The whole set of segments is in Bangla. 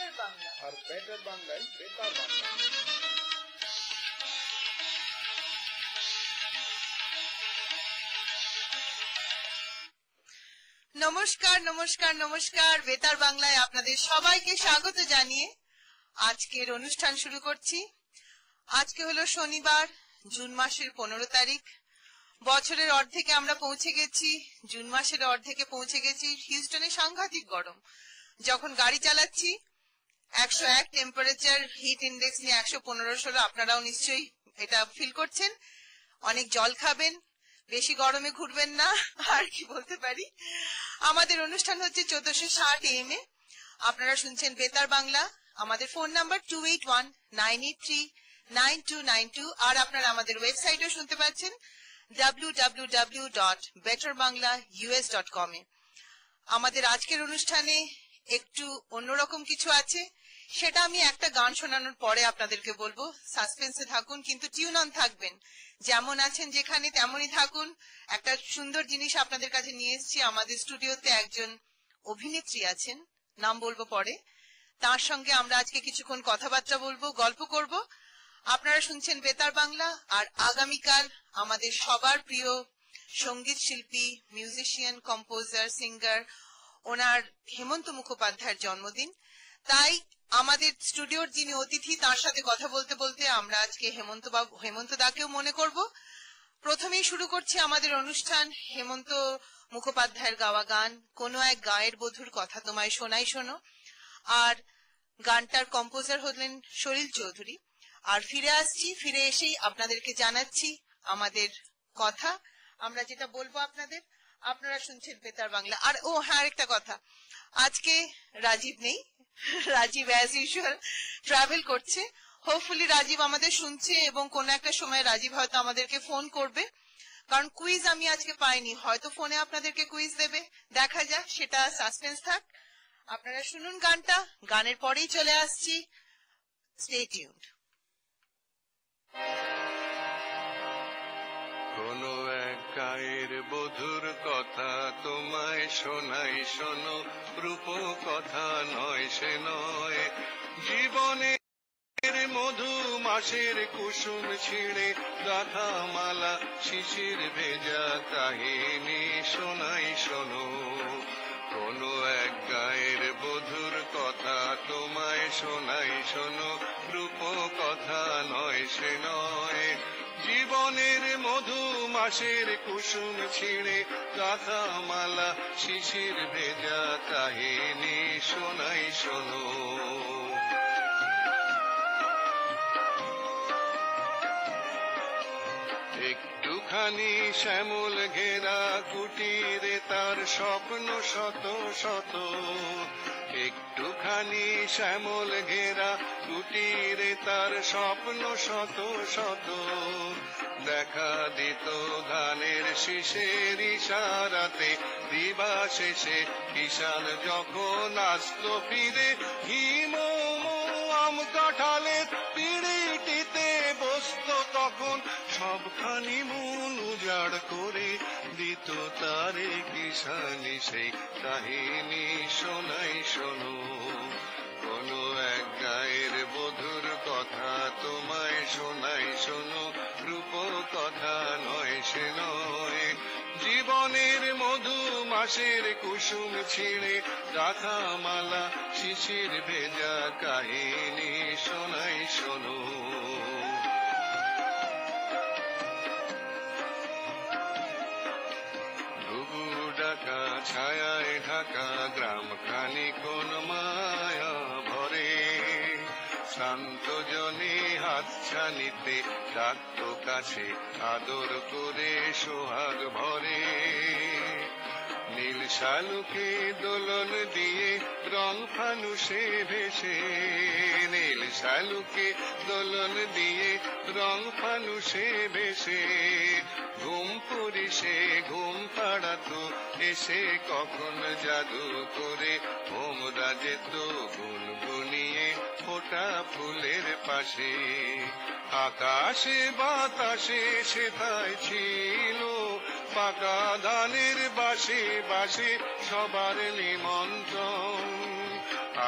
বেটার বাংলা, আর বেটার বাংলায় বেতার বাংলা। নমস্কার নমস্কার নমস্কার। বেতার বাংলায় আপনাদের সবাইকে স্বাগত জানিয়ে আজকের অনুষ্ঠান শুরু করছি। আজকে হলো শনিবার, জুন মাসের 15 তারিখ। বছরের অর্ধেকে আমরা পৌঁছে গেছি। জুন মাসের অর্ধেকে পৌঁছে গেছি। হিউস্টনে সাংঘাতিক গরম। যখন গাড়ি চালাচ্ছি 101 টেম্পারেচার, হিট ইন্ডেক্স নিয়ে 115-16। আপনারাও নিশ্চয়ই এটা ফিল করছেন। অনেক জল খাবেন, বেশি গরমে ঘুরবেন না। আর কি বলতে পারি, আমাদের অনুষ্ঠান হচ্ছে 1460 AM এ। আপনারা শুনছেন বেতার বাংলা। আমাদের ফোন নাম্বার 2819839292। আর আপনারা আমাদের ওয়েবসাইটও শুনতে পাচ্ছেন www.betterbanglaus.com এ। আমাদের আজকের অনুষ্ঠানে একটু অন্যরকম কিছু আছে, সেটা আমি একটা গান শোনানোর পরে আপনাদেরকে বলবো। সাসপেন্সে থাকুন, কিন্তু টিউন অন থাকবেন। যেমন আছেন যেখানে তেমনই থাকুন। একটা সুন্দর জিনিস আপনাদের কাছে নিয়ে এসেছি। আমাদের স্টুডিওতে একজন অভিনেত্রী আছেন, নাম বলবো পরে। তার সঙ্গে আমরা আজকে কিছুক্ষণ কথাবার্তা বলবো, গল্প করব। আপনারা শুনছেন বেতার বাংলা। আর আগামীকাল আমাদের সবার প্রিয় সঙ্গীত শিল্পী, মিউজিশিয়ান, কম্পোজার, সিঙ্গার, ওনার হেমন্ত মুখোপাধ্যায়ের জন্মদিন। তাই আমাদের স্টুডিওর যিনি অতিথি, তার সাথে কথা বলতে বলতে আমরা আজকে হেমন্ত দাকেও মনে করব। প্রথমেই শুরু করছি আমাদের অনুষ্ঠান হেমন্ত মুখোপাধ্যায়ের গাওয়া গান কোনো এক গায়ের বধূর কথা তোমায় শোনাই শোনো। আর গানটার কম্পোজার হলেন সলিল চৌধুরী। আর ফিরে এসেই আপনাদেরকে জানাচ্ছি আমাদের কথা, আমরা যেটা বলবো আপনাদের। আপনারা শুনছেন বেতার বাংলা। আর হ্যাঁ, আরেকটা কথা, আজকে রাজীব নেই। রাজীব অ্যাজ ইউজুয়াল ট্রাভেল করছে। হোপফুলি রাজীব আমাদের শুনছে এবং কোন একটা সময় রাজীব হয়তো আমাদেরকে ফোন করবে, কারণ কুইজ আমি আজকে পাইনি। হয়তো ফোনে আপনাদেরকে কুইজ দেবে, দেখা যাক, সেটা সাসপেন্স থাক। আপনারা শুনুন গানটা, গানের পরেই চলে আসছি। Stay tuned. কোনো এক গায়ের বধুর কথা তোমায় শোনাই শোনো, রূপ কথা নয় সে নয়। জীবনের মধু মাসের কুসুম ছিঁড়ে গাথা মালা শিশির ভেজা কাহিনী শোনাই শোনো। কোনো এক গায়ের বধুর কথা তোমায় শোনাই শোনো, রূপ কথা নয় সে নয়। জীবনের মধু মাসের কুসুম ছিঁড়ে গাথা মালা শিশির ভেজা কাহিনী শোনাই শোনো। একটুখানি শ্যামল ঘেরা কুটিরে তার স্বপ্ন শত শত। একটুখানি শ্যামল ঘেরা কুটিরে তার স্বপ্ন শত শত। দেখা দিত ধানের শীষের ইশারাতে দিবা শেষে কিষান যখন আসতো ফিরে। হিম আম কাঁঠালের পিড়িটিতে বসতো তখন সবখানি মন উজাড় করে দিত তারে কিষানি সেই কাহিনী শোনাই শোনো। কোনো এক গায়ের বধুর কথা তোমায় শোনাই শোনো, রূপ কথা নয় সে নয়। জীবনের মধু মাসের কুসুম ছিঁড়ে গাথা মালা শিশির ভেজা কাহিনী শোনাই শোনো। ঘুঘু ডাকা ছায়ায় ঢাকা গ্রামখানি কোন মায়া ভরে। শান্ত জনে হাতছানিতে ডাকতো কাছে আদর করে সোহাগ ভরে। নীল শালুকে দোলন দিয়ে রং ফানুষে ভেসে। নীল শালুকে দোলন দিয়ে রং ফানুষে ভেসে। ঘুম পড়িসে ঘুম পাড়াতো এসে কখন জাদু করে। ভোমরা যেত গুনগুনিয়ে ফোটা ফুলের পাশে। আকাশে বাতাসে সেথায় ছিল পাকা ধানের বাসে বাসে সবার নিমন্ত্রণ।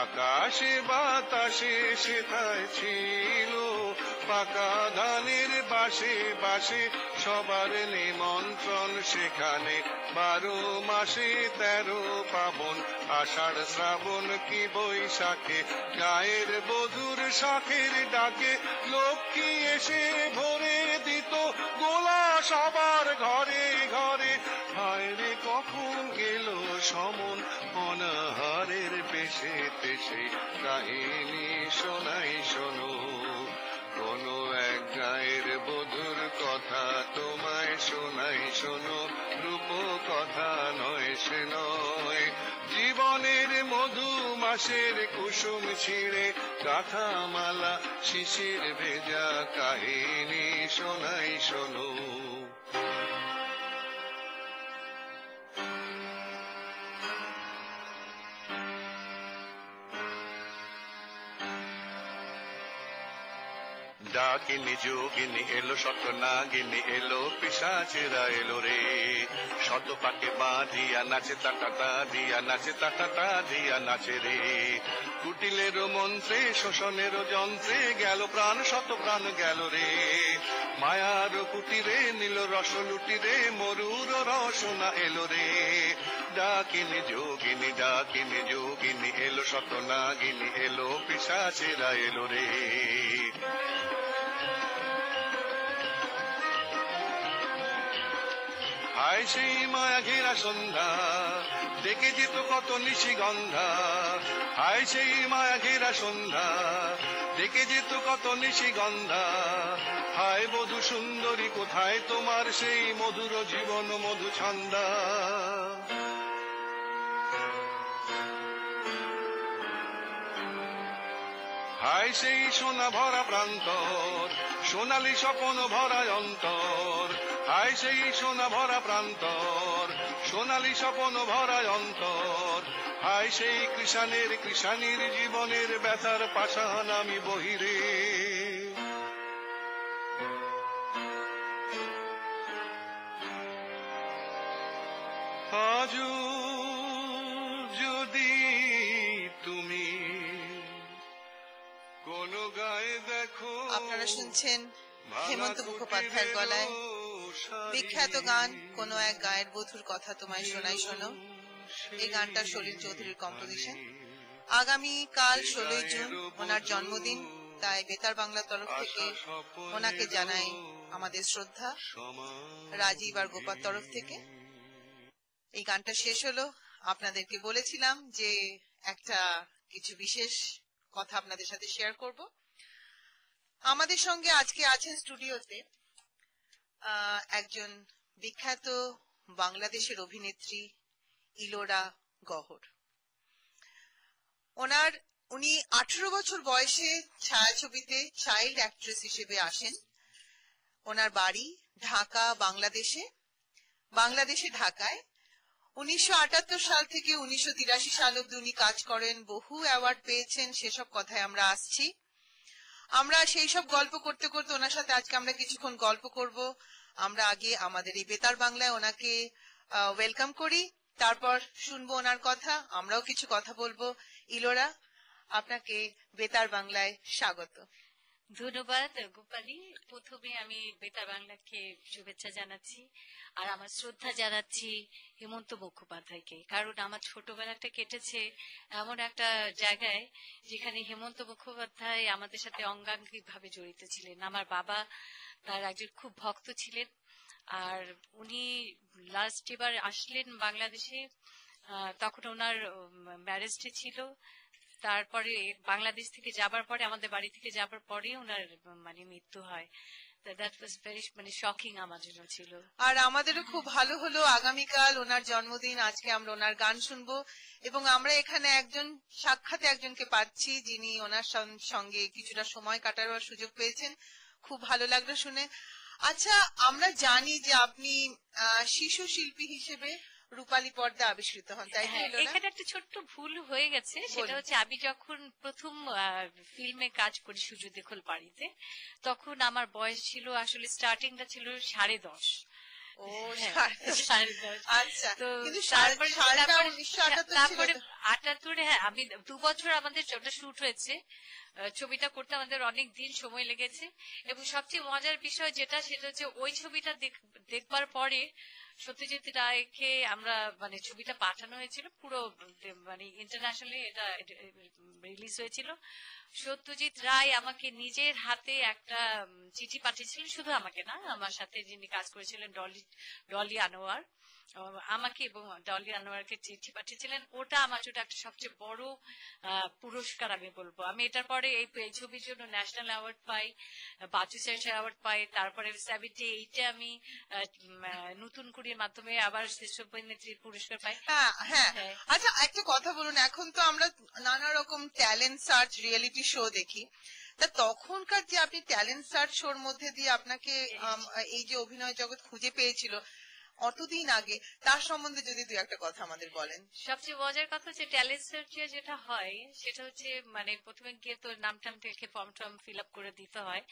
আকাশে বাতাসে সেথায় ছিল পাকা ধানের বাসে বাসে সবার নিমন্ত্রণ সেখানে 12 মাসে 13 পাবন আষাঢ় শ্রাবণ কি বৈশাখে গায়ের বধুর শাখের ডাকে লক্ষ্মী এসে ভরে দিত গোলা সবার ঘরে ঘরে হায় রে কখন গেল সমন অনাহারের বেশে তেসে কাহিনী শোনাই শোনো কোন এক গায়ের বধুর কথা তোমায় শোনাই শোনো রূপ কথা নয় সে নয় জীবনের মধু মাসের কুসুম ছিঁড়ে গাথা মালা শিশির ভেজা কাহিনী শোনাই শোনো ডাকিনি যোগিনী এলো শত নাগিনী এলো পিশাচেরা এলো রে শত পাকে বাঁধিয়া নাচে তাটা দিয়া নাচে তাটা দিয়া নাচে রে কুটিলের মন্ত্রে শোষণের যন্ত্রে গেল প্রাণ শত প্রাণ গেল রে মায়ার কুটিরে নীল রস লুটিরে মরুর রসনা এলো রে ডাকিনি যোগিনী এলো শত নাগিনী এলো পিশাচেরা এলো রে হায় সেই মায়া ঘেরা সন্ধ্যা ডেকে যেত কত নিশিগন্ধা হায় সেই মায়া ঘেরা সন্ধ্যা ডেকে যেত কত নিশিগন্ধা হায় বধূ সুন্দরী কোথায় তোমার সেই মধুর জীবন মধু ছন্দা হায় সেই সোনা ভরা প্রান্তর সোনালী স্বপন ভরা অন্তর হায় সেই সোনা ভরা প্রান্তর সোনালী স্বপন ভরা অন্তর হায় সেই কৃষাণীর জীবনের ব্যথার পাষাণ আমি বহিরে আজ যদি তুমি কোন গায়ে দেখো আপনারা শুনছেন হেমন্ত মুখোপাধ্যায়ের গলায় বিখ্যাত গান কোন এক গায়ের বধুর কথা তোমায় শোনাই শোনো এই গানটা সলিল চৌধুরীর কম্পোজিশন আগামী কাল 16 জুন ওনার জন্মদিন তাই বেতার বাংলা তরফ থেকে ওনাকে জানাই আমাদের শ্রদ্ধা রাজীব আর গোপার তরফ থেকে এই গানটা শেষ হলো আপনাদেরকে বলেছিলাম যে একটা কিছু বিশেষ কথা আপনাদের সাথে শেয়ার করব আমাদের সঙ্গে আজকে আছেন স্টুডিওতে একজন বিখ্যাত বাংলাদেশের অভিনেত্রী ইলোরা গহর উনি 18 বছর বয়সে ছায়াছবিতে চাইল্ড অ্যাক্ট্রেস হিসেবে আসেন ওনার বাড়ি ঢাকা বাংলাদেশে ঢাকায় 1978 সাল থেকে 1983 সাল অবধি উনি কাজ করেন বহু অ্যাওয়ার্ড পেয়েছেন সেসব কথায় আমরা আসছি আমরা সেই সব গল্প করতে করতে ওনার সাথে আজকে আমরা কিছুক্ষণ গল্প করব আমরা আগে আমাদের এই বেতার বাংলায় ওনাকে ওয়েলকাম করি তারপর শুনবো ওনার কথা আমরাও কিছু কথা বলবো ইলোরা আপনাকে বেতার বাংলায় স্বাগত ধন্যবাদ গোপালী প্রথমে আমি বেতার বাংলাকে শুভেচ্ছা জানাচ্ছি আর আমার শ্রদ্ধা জানাচ্ছি হেমন্ত মুখোপাধ্যায়কে কারণ আমার ছোটবেলাটা কেটেছে এমন একটা জায়গায় যেখানে হেমন্ত মুখোপাধ্যায় আমাদের সাথে অঙ্গাঙ্গিক ভাবে জড়িত ছিলেন আমার বাবা তার একজন খুব ভক্ত ছিলেন আর উনি লাস্ট এবার আসলেন বাংলাদেশে তখন ওনার ম্যারেজ ডে ছিল তারপরে বাংলাদেশ থেকে যাবার পরে আমাদের বাড়ি থেকে যাবার পরে ওনার মৃত্যু হয় দ্যাট ওয়াজ ভেরি শকিং আমার জন্য ছিল আর আমাদেরও খুব ভালো হলো আগামীকাল ওনার জন্মদিন আজকে আমরা ওনার গান শুনবো এবং আমরা এখানে সাক্ষাৎ একজনকে পাচ্ছি যিনি ওনার সঙ্গে কিছুটা সময় কাটানোর সুযোগ পেয়েছেন খুব ভালো লাগলো শুনে আচ্ছা আমরা জানি যে আপনি শিশু শিল্পী হিসেবে রূপালী পর্দা আবিষ্কৃত হন তাই এখানে একটা ছোট্ট ভুল হয়ে গেছে সেটা হচ্ছে আমি যখন প্রথম ফিল্মে কাজ করি সূর্য দেখল বাড়িতে তখন আমার বয়স ছিল আসলে স্টার্টিংটা ছিল 10.5 ও হ্যাঁ, 10:30। আচ্ছা, তো কিন্তু তারপরে সালটা তারপরে 1978 ছিল তারপরে তো। 78 হ্যাঁ, আমি 2 বছর আমাদের ওটা শুট হয়েছে। ছবিটা করতে আমাদের অনেক দিন সময় লেগেছে এবং সবচেয়ে মজার বিষয় যেটা সেটা হচ্ছে ওই ছবিটা দেখবার পরে সত্যজিৎ রায়কে আমরা মানে ছবিটা পাঠানো হয়েছিল পুরো মানে ইন্টারন্যাশনালি এটা রিলিজ হয়েছিল। সত্যজিৎ রায় আমাকে নিজের হাতে একটা চিঠি পাঠিয়েছিলেন, শুধু আমাকে না, আমার সাথে যিনি কাজ করেছিলেন ডলি আনোয়ার, আমাকে এবং ডলি আনোয়ারকে চিঠি পাঠিয়েছিলেন। ওটা আমার জন্য একটা সবচেয়ে বড় পুরস্কার আমি বলবো। আমি এটার পরে এই ছবির জন্য ন্যাশনাল অ্যাওয়ার্ড পাই, বাচু শ্রেষ্ঠ অ্যাওয়ার্ড পাই, তারপরে 78-এ আমি নতুন কুড়ির মাধ্যমে আবার শ্রেষ্ঠ অভিনেত্রীর পুরস্কার পাই। হ্যাঁ হ্যাঁ। হ্যাঁ। আচ্ছা, একটা কথা বলুন, এখন তো আমরা নানা রকম ট্যালেন্ট সার্চ রিয়েলিটি শো দেখি, তা তখনকার যে আপনি ট্যালেন্ট সার্চ শোর মধ্যে দিয়ে আপনাকে এই যে অভিনয় জগৎ খুঁজে পেয়েছিল অতদিন আগে, তার সম্বন্ধে যদি দু একটা কথা আমাদের বলেন। সবচেয়ে মজার কথা হচ্ছে ট্যালেন্ট সার্চে যেটা হয় সেটা হচ্ছে মানে প্রথমে গিয়ে তো নাম টাম থেকে ফর্ম টর্ম ফিল আপ করে দিতে হয়।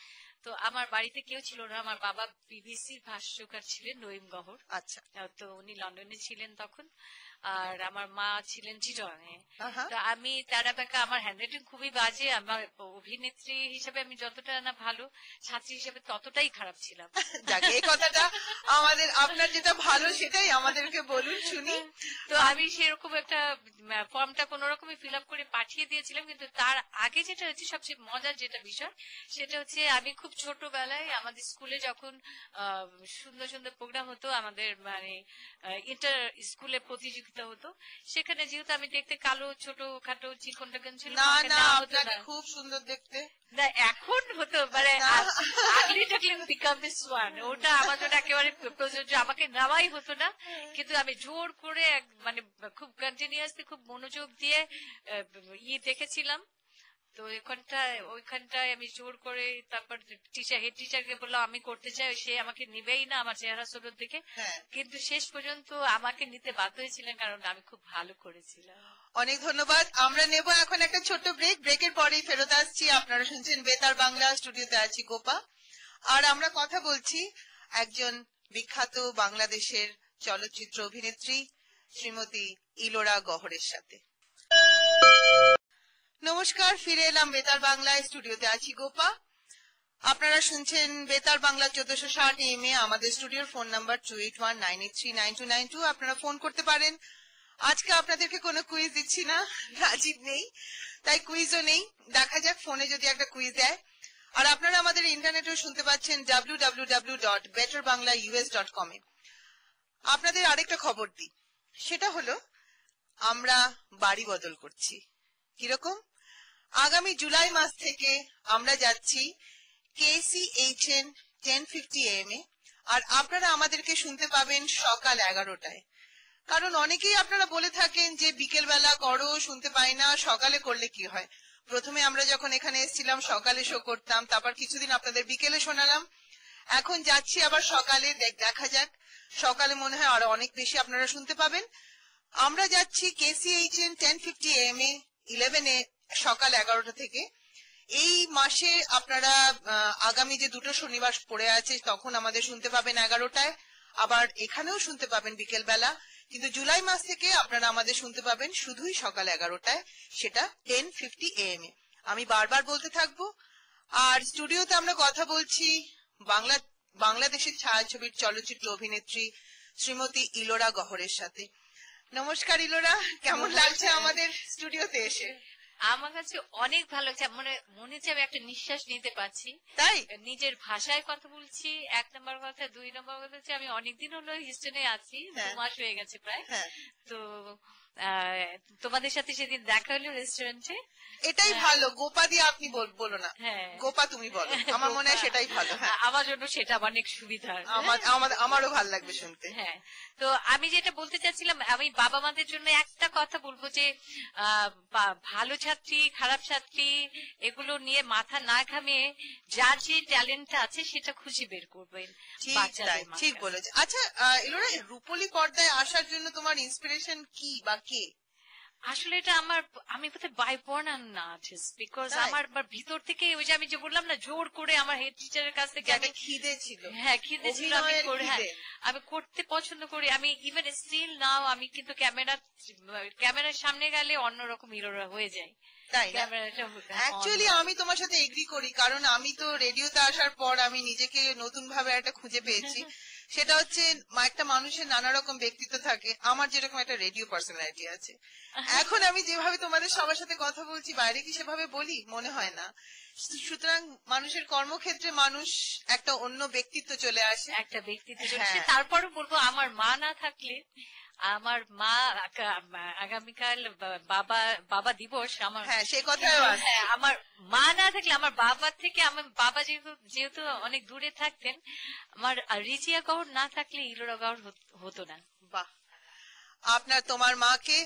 তো আমার বাড়িতে কেউ ছিল না, আমার বাবা বিবিসির ভাষ্যকার ছিলেন নঈম গহর। আচ্ছা। তো উনি লন্ডনে ছিলেন তখন, আর আমার মা ছিলেন চিটংয়ে। আহা। তো আমি তারা ব্যাকা, আমার হ্যান্ডরাইটিং খুবই বাজে, আমার অভিনেত্রী হিসেবে আমি যতটা না ভালো, ছাত্রী হিসেবে ততটাই খারাপ ছিলাম। যাক, এই কথাটা আমাদের, আপনার যেটা ভালো সেটাই আমাদেরকে বলুন শুনি। তো আমি সেরকম একটা ফর্মটা কোন রকমে ফিল আপ করে পাঠিয়ে দিয়েছিলাম, কিন্তু তার আগে যেটা হচ্ছে সবচেয়ে মজার যেটা বিষয় সেটা হচ্ছে আমি খুব ছোটবেলায় আমাদের স্কুলে যখন সুন্দর সুন্দর প্রোগ্রাম হতো, আমাদের মানে ইন্টার স্কুলে প্রতিযোগিতা হতো, সেখানে যেহেতু আমি দেখতে কালো ছোট খাটো চিকন টাকন ছিল, না আমাকে না, নেওয়া হতো আপনাকে না। খুব সুন্দর দেখতে। না, এখন হতো মানে না। আগলি টাকলি বিকাম দিস ওয়ান, ওটা আমার জন্য একেবারে প্রযোজ্য, আমাকে নেওয়াই হতো না। কিন্তু আমি জোর করে মানে খুব কন্টিনিউয়াসলি খুব মনোযোগ দিয়ে দেখেছিলাম। তো ওইখানটায় আমি জোর করে তারপর হেড টিচারকে বললাম আমি করতে চাই, সে আমাকে নিবেই না আমার চেহারা সুরত দেখে। হ্যাঁ। কিন্তু শেষ পর্যন্ত আমাকে নিতে বাধ্য হয়েছিলেন কারণ আমি খুব ভালো করেছিলাম। অনেক ধন্যবাদ। আমরা নেব এখন একটা ছোট্ট ব্রেক। ব্রেকের পরেই ফেরত আসছি। আপনারা শুনছেন বেতার বাংলা, স্টুডিওতে আছি গোপা, আর আমরা কথা বলছি একজন বিখ্যাত বাংলাদেশের চলচ্চিত্র অভিনেত্রী শ্রীমতী ইলোরা গহরের সাথে। নমস্কার, ফিরে এলাম বেতার বাংলায়, স্টুডিওতে আছি গোপা। আপনারা শুনছেন বেতার বাংলা 1460 AM এ। আমাদের স্টুডিওর ফোন নাম্বার 2819839292। আপনারা ফোন করতে পারেন। আজকে আপনাদেরকে কোনো কুইজ দিচ্ছি না, রাজীব নেই, তাই কুইজও নেই। দেখা যাক ফোনে যদি একটা কুইজ দেয়। আর আপনারা আমাদের ইন্টারনেটেও শুনতে পাচ্ছেন www.betterbanglaus.com এ। আপনাদের আরেকটা খবর দিই, সেটা হলো আমরা বাড়ি বদল করছি। কিরকম? আগামী জুলাই মাস থেকে আমরা যাচ্ছি KCHN 1050 AM এ, আর আপনারা আমাদেরকে শুনতে পাবেন সকাল 11টায়। কারণ অনেকেই আপনারা বলে থাকেন যে বিকেল বেলা করো, শুনতে পাই না, সকালে করলে কি হয়। প্রথমে আমরা যখন এখানে এসেছিলাম সকালে শো করতাম, তারপর কিছুদিন আপনাদের বিকেলে শোনালাম, এখন যাচ্ছি আবার সকালে। দেখা যাক, সকালে মনে হয় আরো অনেক বেশি আপনারা শুনতে পাবেন। আমরা যাচ্ছি KCHN 1050 AM এ 11 এ সকাল 11টা থেকে। এই মাসে আপনারা আগামী যে দুটো শনিবার পড়ে আছে তখন আমাদের শুনতে পাবেন 11টায়, আবার এখানেও শুনতে পাবেন বিকেল বেলা। কিন্তু জুলাই মাস থেকে আপনারা আমাদের শুনতে পাবেন শুধুই সকাল 11টায়, সেটা 1050 AM এ। আমি বারবার বলতে থাকবো। আর স্টুডিওতে আমরা কথা বলছি বাংলাদেশের ছায়াছবির চলচ্চিত্র অভিনেত্রী শ্রীমতী ইলোরা গহরের সাথে। নমস্কার ইলোরা, কেমন লাগছে আমাদের স্টুডিওতে এসে? আমার কাছে অনেক ভালো লাগছে, মনে হচ্ছে আমি একটা নিঃশ্বাস নিতে পারছি। তাই নিজের ভাষায় কথা বলছি, 1 নম্বর কথা। 2 নম্বর কথা হচ্ছে আমি অনেকদিন হলো হিস্টনে আছি, 2 মাস হয়ে গেছে প্রায়। তো তোমাদের সাথে সেদিন দেখা হলো রেস্টুরেন্টে। এটাই ভালো, গোপা দিয়ে আপনি বলো না, হ্যাঁ গোপা তুমি বলো, আমার মনে হয় সেটাই ভালো। হ্যাঁ, আমার জন্য সেটা অনেক সুবিধার, আমারও ভালো লাগবে শুনতে। হ্যাঁ, তো আমি যেটা বলতে চাচ্ছিলাম, আমি বাবা মাদের জন্য একটা কথা বলবো যে ভালো ছাত্রী খারাপ ছাত্রী এগুলো নিয়ে মাথা না ঘামিয়ে যার যে ট্যালেন্টটা আছে সেটা খুঁজে বের করবেন। ঠিক বলেছে। আচ্ছা ইলোরা, রূপলী পর্দায় আসার জন্য তোমার ইন্সপিরেশন কি বা কে? আসলে এটা আমি বোধহয় বাই বর্ন না, বিকজ তাই? আমার ভিতর থেকে ওই যে আমি যে বললাম না, জোর করে আমার হেড টিচারের কাছ থেকে যে আমি, একটা খিদে ছিল, হ্যাঁ খিদে ছিল, আমি অভিনয়ের হ্যাঁ খিদে। আমি করতে পছন্দ করি। আমি ইভেন স্টিল নাও আমি কিন্তু ক্যামেরার সামনে গেলে অন্যরকম হিরোরা হয়ে যায়। তাই না? ক্যামেরাটা অ্যাকচুয়ালি আমি তোমার সাথে এগ্রি করি, কারণ আমি তো রেডিওতে আসার পর আমি নিজেকে নতুন ভাবে একটা খুঁজে পেয়েছি। সেটা হচ্ছে একটা মানুষের নানা রকম ব্যক্তিত্ব থাকে, আমার যেরকম একটা রেডিও পার্সোনালিটি আছে। এখন আমি যেভাবে তোমাদের সবার সাথে কথা বলছি, বাইরে কি সেভাবে বলি? মনে হয় না। সুতরাং মানুষের কর্মক্ষেত্রে মানুষ একটা অন্য ব্যক্তিত্ব চলে আসে। একটা ব্যক্তিত্ব হ্যাঁ। চলছে। তারপরে বলবো আমার মা না থাকলে, আমার মা আগামীকাল বাবা দিবস, আমার হ্যাঁ, সে কথাও আছে। হ্যাঁ, আমার মা না থাকলে, আমার বাবার থেকে, আমার বাবা যেহেতু অনেক দূরে থাকতেন, আমার রিজিয়া গৌর না থাকলে ইলোরা গৌর হতো না। বাহ, তোমার মাকে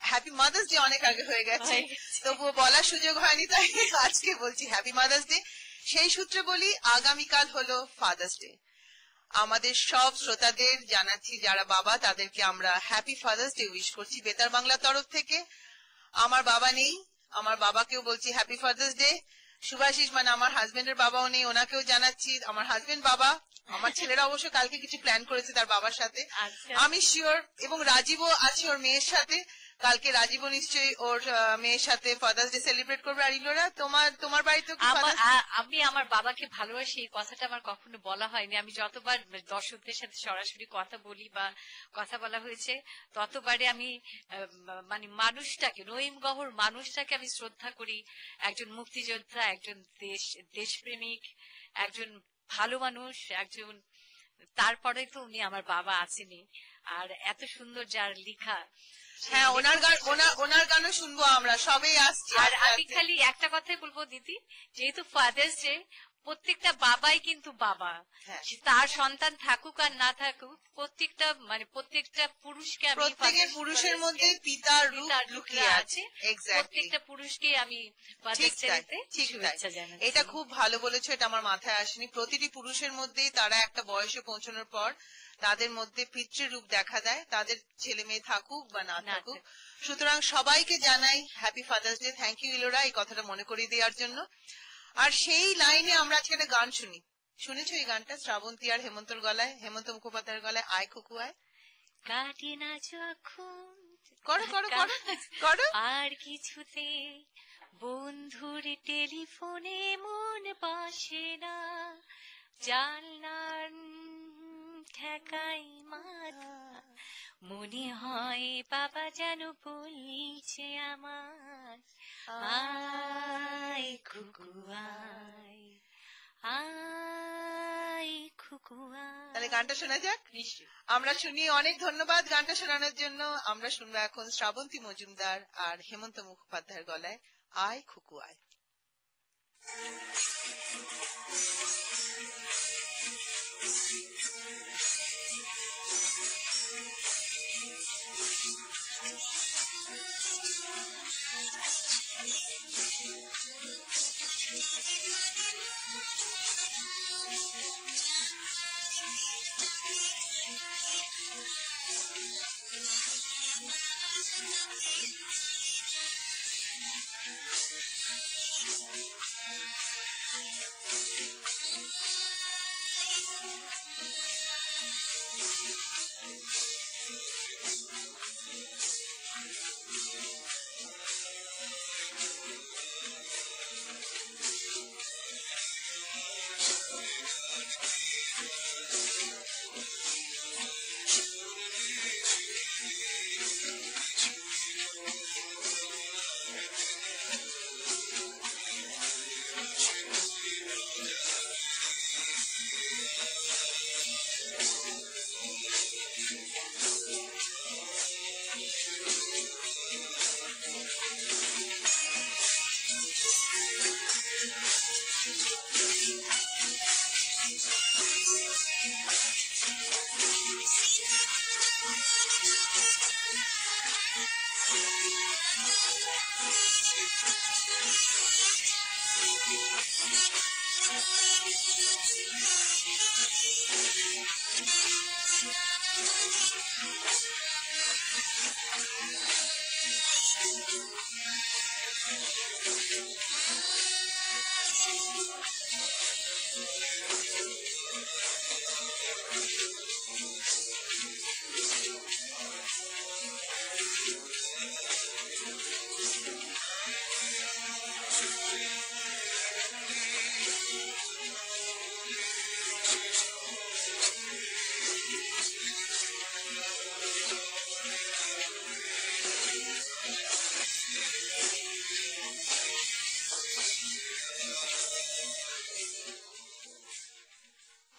হ্যাপি মাদার্স ডে অনেক আগে হয়ে গেছে, তবুও বলার সুযোগ হয়নি, তাই আজকে বলছি হ্যাপি মাদার্স ডে। সেই সূত্রে বলি, আগামীকাল হলো ফাদার্স ডে। আমাদের সব শ্রোতাদের জানাচ্ছি, যারা বাবা তাদেরকে আমরা হ্যাপি ফাদার্স ডে উইশ করছি বেতার বাংলা তরফ থেকে। আমার বাবা নেই, আমার বাবাকেও বলছি হ্যাপি ফাদার্স ডে। সুভাষিস মানে আমার হাজবেন্ডের বাবাও নেই, ওনাকেও জানাচ্ছি। আমার হাজবেন্ড বাবা, আমার ছেলেরা অবশ্য কালকে কিছু প্ল্যান করেছে তার বাবার সাথে, আমি শিওর। এবং রাজীবও আছে ওর মেয়ের সাথে, কালকে রাজীবও নিশ্চয়ই ওর মেয়ের সাথে ফাদার্স ডে সেলিব্রেট করবে। আর ইলোরা, তোমার বাড়িতে আমি আমার বাবাকে ভালোবাসি, এই কথাটা আমার কখনো বলা হয়নি। আমি যতবার দর্শকদের সাথে সরাসরি কথা বলি বা কথা বলা হয়েছে, ততবারে আমি মানে মানুষটাকে, রহিম গহর মানুষটাকে আমি শ্রদ্ধা করি। একজন মুক্তিযোদ্ধা, একজন দেশপ্রেমিক, একজন ভালো মানুষ, একজন, তারপরে তো উনি আমার বাবা আছেনি। আর এত সুন্দর যার লেখা, হ্যাঁ, ওনার গানও শুনবো আমরা, সবাই আসছি। আর আমি খালি একটা কথাই বলবো দিদি, যেহেতু ফাদার্স ডে, প্রত্যেকটা বাবাই কিন্তু বাবা, তার সন্তান থাকুক আর না থাকুক, প্রত্যেকটা পুরুষকে, প্রত্যেকের পুরুষের মধ্যে পিতার রূপ লুকিয়ে আছে। প্রত্যেকটা পুরুষকে আমি ফাদার্স ডেতে শুভেচ্ছা জানাচ্ছি। এটা খুব ভালো বলেছো, এটা আমার মাথায় আসেনি। প্রতিটি পুরুষের মধ্যেই তারা একটা বয়সে পৌঁছানোর পর তাদের মধ্যে পিতৃরূপ দেখা দেয়, তাদের ছেলে মেয়ে থাকুক বা না থাকুক। সুতরাং সবাইকে জানাই happy father's day. Thank you Ellora এই কথাটা মনে করিয়ে দেওয়ার জন্য। আর সেই লাইনে আমরা আজকে একটা গান শুনি। শুনেছো এই গানটা? শ্রাবন্তী আর হেমন্তর গলায়, হেমন্ত মুখোপাধ্যায়ের গলায়, আয় খুকু আয়। কাটে না যখন করো করো করো করো। আর কিছুতে বন্ধুর টেলিফোনে মন বাসে না, জানলার ঠেকাই মাথা, মনে হয় বাবা যেন বলছে আমার, আয় খুকু আয়, আয় খুকু আয়। তাহলে গানটা শোনা যাক। আমরা শুনি। অনেক ধন্যবাদ গানটা শোনানোর জন্য। আমরা শুনবো এখন শ্রাবন্তী মজুমদার আর হেমন্ত মুখোপাধ্যায়ের গলায় আয় খুকু আয়।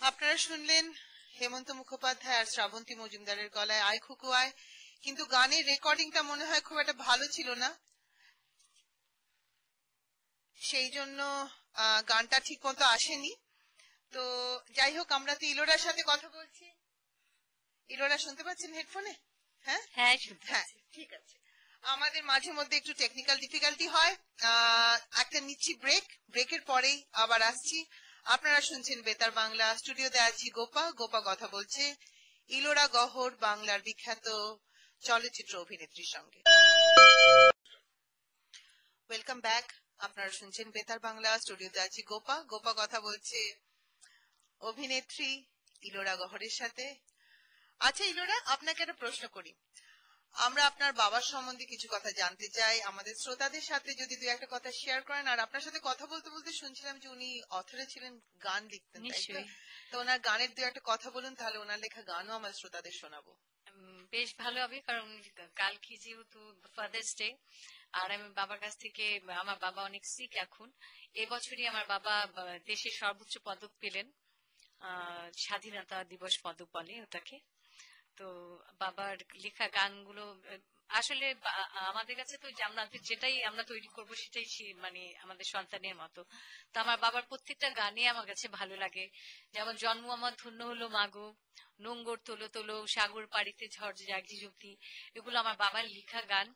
আপনারা শুনলেন হেমন্ত মুখোপাধ্যায় আর শ্রাবন্তী মজুমদারের গলায় আয় খুকু আয়, কিন্তু গানের রেকর্ডিংটা মনে হয় খুব একটা ভালো ছিল না, সেই জন্য গানটা ঠিক মতো আসেনি। তো যাই হোক, আমরা তো ইলোরার সাথে কথা বলছি। ইলোরা শুনতে পাচ্ছেন হেডফোনে? হ্যাঁ হ্যাঁ শুনতে হ্যাঁ, পাচ্ছি। ঠিক আছে। আমাদের মাঝে মধ্যে একটু টেকনিক্যাল ডিফিকাল্টি হয়। একটা নিচ্ছি ব্রেক, ব্রেকের পরেই আবার আসছি। আপনারা শুনছেন বেতার বাংলা, স্টুডিওতে আছি গোপা। গোপা কথা বলছে ইলোরা গহর, বাংলার বিখ্যাত চলচ্চিত্র অভিনেত্রীর সঙ্গে। Welcome back. আপনারা শুনছেন বেতার বাংলা, স্টুডিওতে আছি গোপা। গোপা কথা বলছে অভিনেত্রী ইলোরা গহরের সাথে। আচ্ছা ইলোরা, আপনাকে একটা প্রশ্ন করি। আমরা আপনার বাবার সম্বন্ধে কিছু কথা জানতে চাই, আমাদের শ্রোতাদের সাথে যদি দু একটা কথা শেয়ার করেন। আর আপনার সাথে কথা বলতে বলতে শুনছিলাম যে উনি অথরে ছিলেন, গান লিখতেন, তাই তো? নিশ্চয়ই। তো ওনার গানের দু একটা কথা বলুন, তাহলে ওনার লেখা গানও আমার শ্রোতাদের শোনাবো। বেশ ভালো হবে, কারণ কালকে যেহেতু ফাদার্স ডে, আর আমি বাবার কাছ থেকে, আমার বাবা অনেক সিক এখন, এবছরই আমার বাবা দেশের সর্বোচ্চ পদক পেলেন, স্বাধীনতা দিবস পদক বলে ওটাকে। তো বাবার লেখা গানগুলো আসলে আমাদের কাছে তো আমরা যেটাই আমরা তৈরি করব সেটাই মানে আমাদের সন্তানের মতো। তো আমার বাবার প্রত্যেকটা গানই আমার কাছে ভালো লাগে। যেমন জন্ম আমার ধন্য হলো মাগো, নোঙ্গর তোলো তোলো, সাগর পাড়িতে ঝড় জাগি যুক্তি, এগুলো আমার বাবার লেখা গান।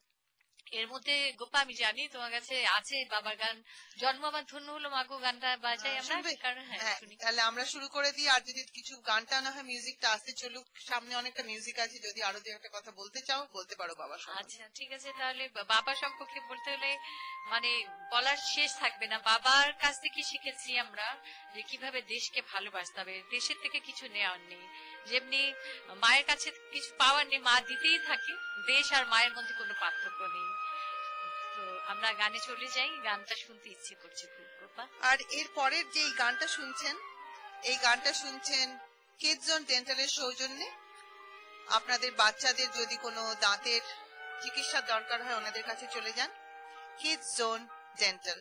এর মধ্যে গোপা আমি জানি তোমার কাছে আছে বাবার গান, জন্ম আমার ধন্য হলো মাগো গানটা বাজাই আমরা, কারণ হ্যাঁ শুনি। তাহলে আমরা শুরু করে দিই। আর যদি কিছু গানটা না হয় মিউজিকটা আসতে চলুক, সামনে অনেকটা মিউজিক আছে, যদি আরো দু একটা কথা বলতে চাও বলতে পারো বাবার সম্বন্ধে। আচ্ছা ঠিক আছে, তাহলে বাবা সম্পর্কে বলতে হলে মানে বলার শেষ থাকবে না। বাবার কাছ থেকে শিখেছি আমরা যে কিভাবে দেশকে ভালোবাসতে হবে, দেশের থেকে কিছু নেওয়ার নেই। যেমনি মায়ের কাছে কিছু পাওয়ার নেই, মা দিতেই থাকে, দেশ আর মায়ের মধ্যে কোনো পার্থক্য নেই। তো আমরা গানে চলে যাই, গানটা শুনতে ইচ্ছে করছে খুব গোপা। আর এর পরের যে এই গানটা শুনছেন, এই গানটা শুনছেন কিডস জোন ডেন্টালের সৌজন্যে। আপনাদের বাচ্চাদের যদি কোনো দাঁতের চিকিৎসার দরকার হয়, ওনাদের কাছে চলে যান, কিডস জোন ডেন্টাল।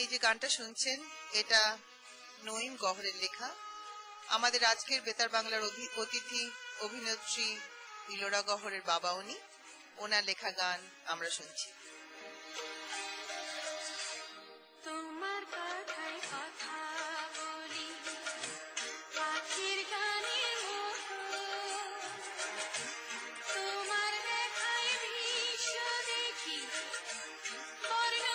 এই যে গানটা শুনছেন, এটা নঈম গহরের লেখা। আমাদের আজকের বেতার বাংলার অতিথি অভিনেত্রী ইলোরা গহরের বাবা উনি, ওনার লেখা গান আমরা শুনছি। তোমার কথায় কথা বলি পাখির গানের মতো, তোমার দেখায় বিশ্ব দেখি বর্ণ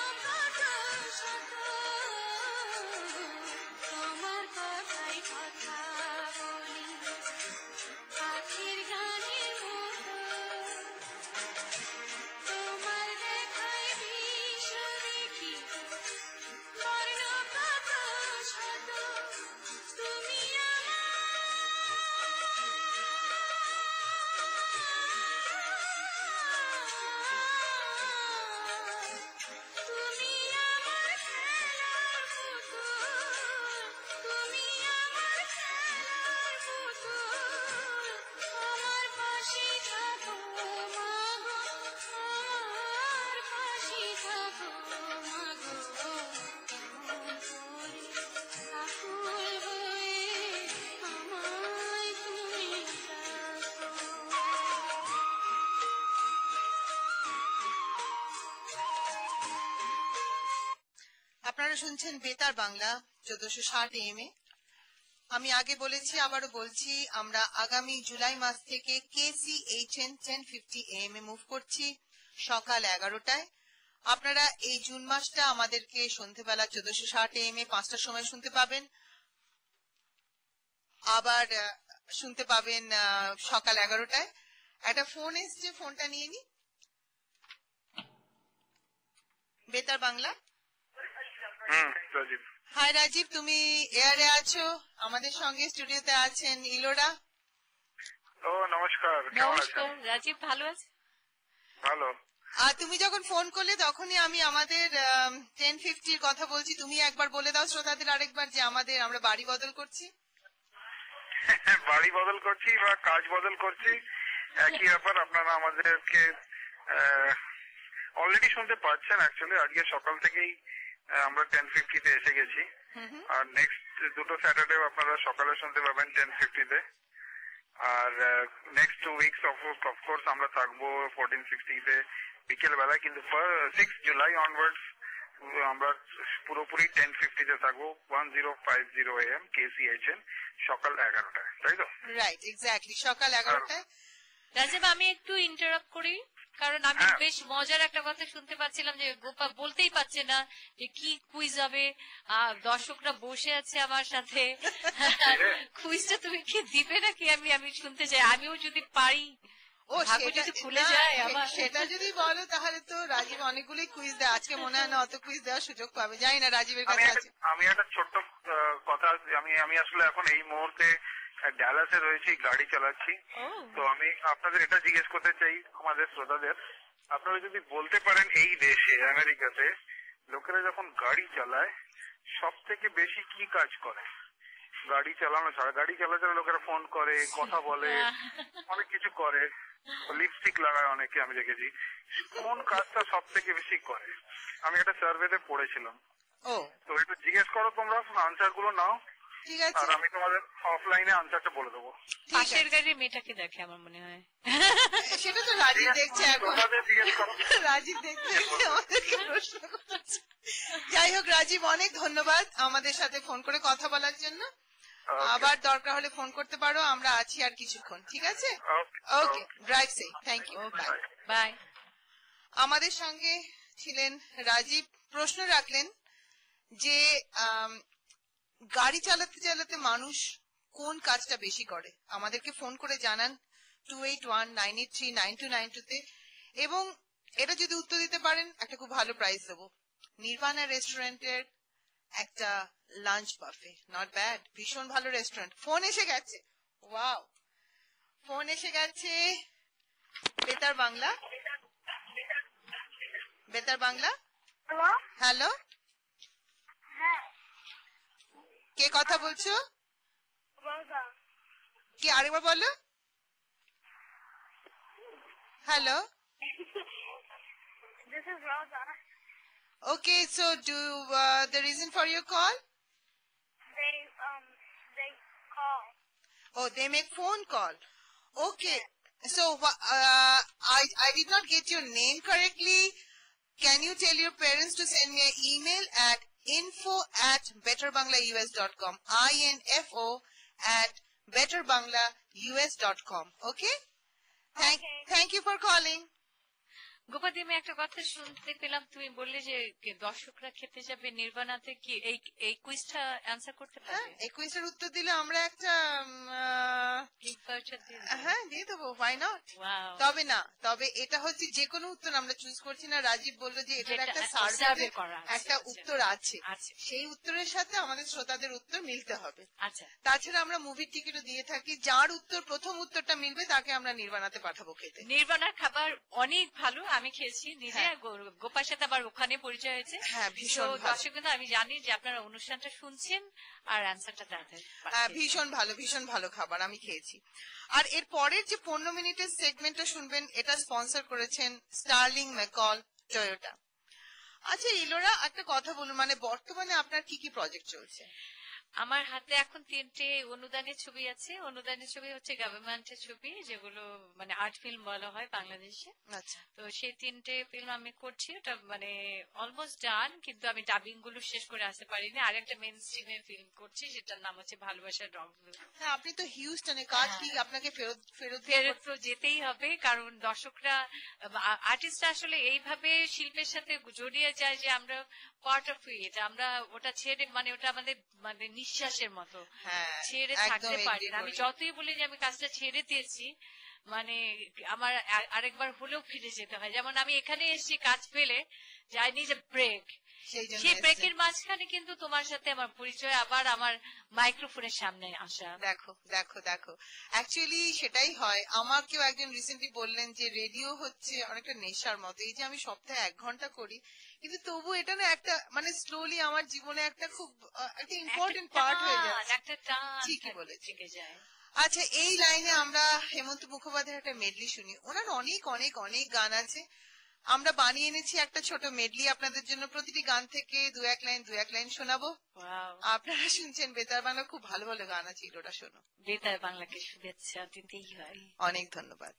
মাগো কেমন করে আকুল হয়ে আমায় তুমি ডাকো। আপনারা শুনছেন বেতার বাংলা 1460 AM এ। আমি আগে বলেছি, আবারও বলছি, আমরা আগামী জুলাই মাস থেকে KCHN 1050 AM এ মুভ করছি সকাল 11টায়। আপনারা এই জুন মাসটা আমাদেরকে সন্ধ্যেবেলা 1460 AM এ 5টার সময় শুনতে পাবেন, আবার শুনতে পাবেন সকাল 11টায়। একটা ফোন এসছে, ফোনটা নিয়ে নি। বেতার বাংলা। রাজীব। হাই রাজীব, তুমি এয়ারে আছো, আমাদের সঙ্গে স্টুডিওতে আছেন ইলোরা। ও নমস্কার, কেমন নমস্কার আছেন? রাজীব, ভালো আছে? ভালো। আর তুমি যখন ফোন করলে তখনই আমি আমাদের 1050 এর কথা বলছি। তুমি একবার বলে দাও শ্রোতাদের আরেকবার যে আমরা বাড়ি বদল করছি। বাড়ি বদল করছি বা কাজ বদল করছি, একই ব্যাপার। আপনারা আমাদেরকে অলরেডি শুনতে পাচ্ছেন। অ্যাকচুয়ালি আজকে সকাল থেকেই আমরা 1050 তে এসে গেছি, আর নেক্সট দুটো স্যাটারডে আপনারা সকালে শুনতে পাবেন 1050 তে। আর নেক্সট 2 উইকস অফকোর্স আমরা থাকবো 1460 তে বিকেল বেলায়, কিন্তু 6 জুলাই অনওয়ার্ডস আমরা পুরোপুরি 1050 তে থাকবো 1050 AM KCHN সকাল 11টায়, তাই তো? রাইট, এক্স্যাক্টলি সকাল 11টায়। রাজীব, আমি একটু ইন্টারাপ্ট করি, কারণ আমি হ্যাঁ। বেশ মজার একটা কথা শুনতে পাচ্ছিলাম যে গোপা বলতেই পারছে না যে কি কুইজ হবে। দর্শকরা বসে আছে আমার সাথে, কুইজটা তুমি কি দিবে নাকি? আমি শুনতে চাই, আমিও যদি পারি। ও ভাগ্য সেটা যদি খুলে না, যায় আমার। সেটা যদি বলো তাহলে তো রাজীব অনেকগুলোই কুইজ দেয়। আজকে মনে হয় না অত কুইজ দেওয়ার সুযোগ পাবে, জানি না রাজীবের কাছে আছে। আমি একটা ছোট্ট কথা, আমি আসলে এখন এই মুহূর্তে ড্যালাসে রয়েছি, গাড়ি চালাচ্ছি। ও, তো আমি আপনাদের এটা জিজ্ঞেস করতে চাই, আমাদের শ্রোতাদের, আপনারা যদি বলতে পারেন এই দেশে আমেরিকাতে লোকেরা যখন গাড়ি চালায় সব থেকে বেশি কি কাজ করে? গাড়ি চালানো ছাড়া, গাড়ি চালাতে লোকেরা ফোন করে, কথা বলে, অনেক কিছু করে, লিপস্টিক লাগায় অনেকে, আমি দেখেছি। কোন কাজটা সব থেকে বেশি করে? আমি একটা সার্ভেতে পড়েছিলাম, ও তো একটু জিজ্ঞেস করো, তোমরা আনসার গুলো নাও, ঠিক আছে, আর আমি তোমাদের অফলাইনে আনসারটা বলে দেবো। ঠিক পাশের আছে। গাড়ির মেয়েটাকে দেখে আমার মনে হয়। সেটা তো রাজীব দেখছে এখন। তোমাদের জিজ্ঞেস করো। রাজীব দেখছে আমাদেরকে প্রশ্ন করছে। যাই হোক রাজীব, অনেক ধন্যবাদ আমাদের সাথে ফোন করে কথা বলার জন্য। আবার দরকার হলে ফোন করতে পারো, আমরা আছি আর কিছুক্ষণ, ঠিক আছে? Okay, drive safe, thank you, bye. Bye. আমাদের সঙ্গে ছিলেন রাজীব। প্রশ্ন রাখলেন যে গাড়ি চালাতে চালাতে মানুষ কোন কাজটা বেশি করে। আমাদেরকে ফোন করে জানান 2819839292 তে, এবং এটা যদি উত্তর দিতে পারেন একটা খুব ভালো প্রাইজ দেবো। নির্বাণা রেস্টুরেন্টের একটা লাঞ্চ বাফে, নট ব্যাড, ভীষণ ভালো রেস্টুরেন্ট। ফোন এসে গেছে, ওয়াও, ফোন এসে গেছে। বেতার বাংলা, বেতার বাংলা। হ্যালো, হ্যালো, হ্যাঁ, কে কথা বলছো? রোজা। কি আরেকবার বলো। Hello, This is Rosa. okay, so the reason for your call? They call. Oh, they make phone call. Okay, so I did not get your name correctly. Can you tell your parents to send me an email at info@betterbanglaus.com, info@betterbanglaus.com, okay? Okay. Thank you for calling. গোপাদি, আমি একটা কথা শুনতে পেলাম, তুমি বললে যে দর্শকরা খেতে যাবে নির্বাণাতে, কি এই কুইজটা অ্যান্সার করতে হ্যাঁ, পারবে? এই কুইজের উত্তর দিলে আমরা একটা Gift voucher দিয়ে দেবে? হ্যাঁ দিয়ে দেবো, হোয়াই নট। Wow. তবে এটা হচ্ছে যে কোনো উত্তর আমরা চুজ করছি না। রাজীব বললো যে এটার যেটা একটা survey সার্ভে করা আছে, একটা আচ্ছা। উত্তর আছে, আচ্ছা। সেই উত্তরের সাথে আমাদের শ্রোতাদের উত্তর মিলতে হবে। আচ্ছা, তাছাড়া আমরা মুভির টিকিটও দিয়ে থাকি, যার প্রথম উত্তরটা মিলবে তাকে আমরা নির্বাণাতে পাঠাবো খেতে। নির্বাণার খাবার অনেক ভালো, আমি খেয়েছি নিজে। হ্যাঁ। গোপার সাথে আবার ওখানে পরিচয় হয়েছে। হ্যাঁ, ভীষণ তো ভালো। দর্শক কিন্তু আমি জানি যে আপনারা অনুষ্ঠানটা শুনছেন আর অ্যান্সারটা তাড়াতাড়ি হ্যাঁ, পাচ্ছেন। ভীষণ ভালো খাবার, আমি খেয়েছি। আর এর পরের যে 15 মিনিটের সেগমেন্টটা শুনবেন, এটা স্পন্সর করেছেন স্টার্লিং ম্যাকল টয়োটা। আচ্ছা ইলোরা, একটা কথা বলুন, মানে বর্তমানে আপনার কি কি প্রজেক্ট চলছে? আমার হাতে এখন 3টে অনুদানের ছবি আছে। অনুদানের ছবি হচ্ছে গভর্নমেন্টের ছবি, যেগুলো মানে আর্ট ফিল্ম বলা হয় বাংলাদেশে। আচ্ছা, তো সেই 3টে ফিল্ম আমি করছি, ওটা মানে অলমোস্ট ডান, কিন্তু আমি ডাবিং গুলো শেষ করে আসতে পারিনি। আর একটা মেইন স্ট্রিমে ফিল্ম করছি, সেটার নাম হচ্ছে ভালোবাসার রং। হ্যাঁ, আপনি তো হিউস্টনে কাজ, কি আপনাকে ফেরত তো যেতেই হবে, কারণ দর্শকরা, আর্টিস্টরা আসলে এইভাবে শিল্পের সাথে জড়িয়ে যায় যে আমরা পার্ট অফ ইট। আমরা ওটা ছেড়ে, মানে ওটা আমাদের মানে নিঃশ্বাসের মতো, হ্যাঁ, ছেড়ে একদম থাকতে পারি agree না। আমি করি। যতই বলি যে আমি কাজটা ছেড়ে দিয়েছি, মানে আমার আরেকবার হলেও ফিরে যেতে হয়। যেমন আমি এখানে এসেছি কাজ পেলে, যে আই নিড এ ব্রেক। সেই জন্য সেই এসছেন। ব্রেকের মাঝখানে কিন্তু তোমার সাথে আমার পরিচয়, আবার আমার মাইক্রোফোনের সামনে আসা। দেখো দেখো দেখো, অ্যাকচুয়ালি সেটাই হয়। আমাকেও একজন রিসেন্টলি বললেন যে রেডিও হচ্ছে অনেকটা নেশার মতো। এই যে আমি সপ্তাহে 1 ঘন্টা করি, কিন্তু তবু এটা না একটা মানে স্লোলি আমার জীবনে একটা খুব একটা ইম্পর্টেন্ট পার্ট হয়ে যাচ্ছে। একটা টান ঠিকই বলেছি। থেকে যায়। আচ্ছা, এই লাইনে আমরা হেমন্ত মুখোপাধ্যায়ের একটা মেডলি শুনি। ওনার অনেক অনেক অনেক গান আছে, আমরা বানিয়ে এনেছি একটা ছোট মেডলি আপনাদের জন্য। প্রতিটি গান থেকে 2-1 লাইন শোনাবো। Wow. আপনারা শুনছেন বেতার বাংলা, খুব ভালো ভালো গান আছে, ওটা শোনো। বেতার বাংলাকে শুভেচ্ছা দিতেই হয়। অনেক ধন্যবাদ।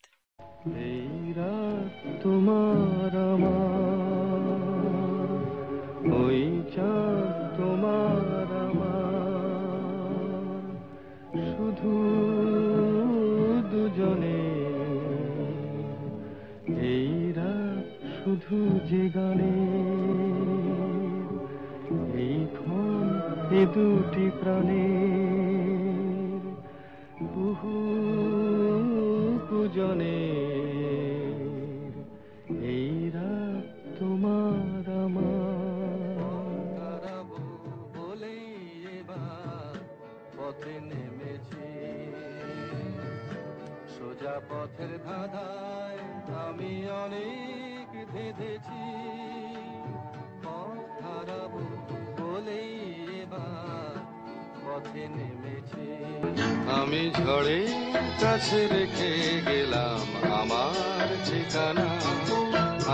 এই রাত তোমার আমার, ওই চাঁদ তোমার আমার, শুধু দুজনে এই রাত শুধু যে গানে, এই ক্ষণ এ দুটি প্রাণের বহু পূজনে, এই রাত তোমার আমার। বলেই এবার পথে নেমেছি, সোজা পথের ধাঁধায় আমি অনেক ধেঁধেছি। পথ হারাবো বলেই এবার পথে নেমেছি। আমি ঝড়ের কাছে রেখে গেলাম আমার ঠিকানা,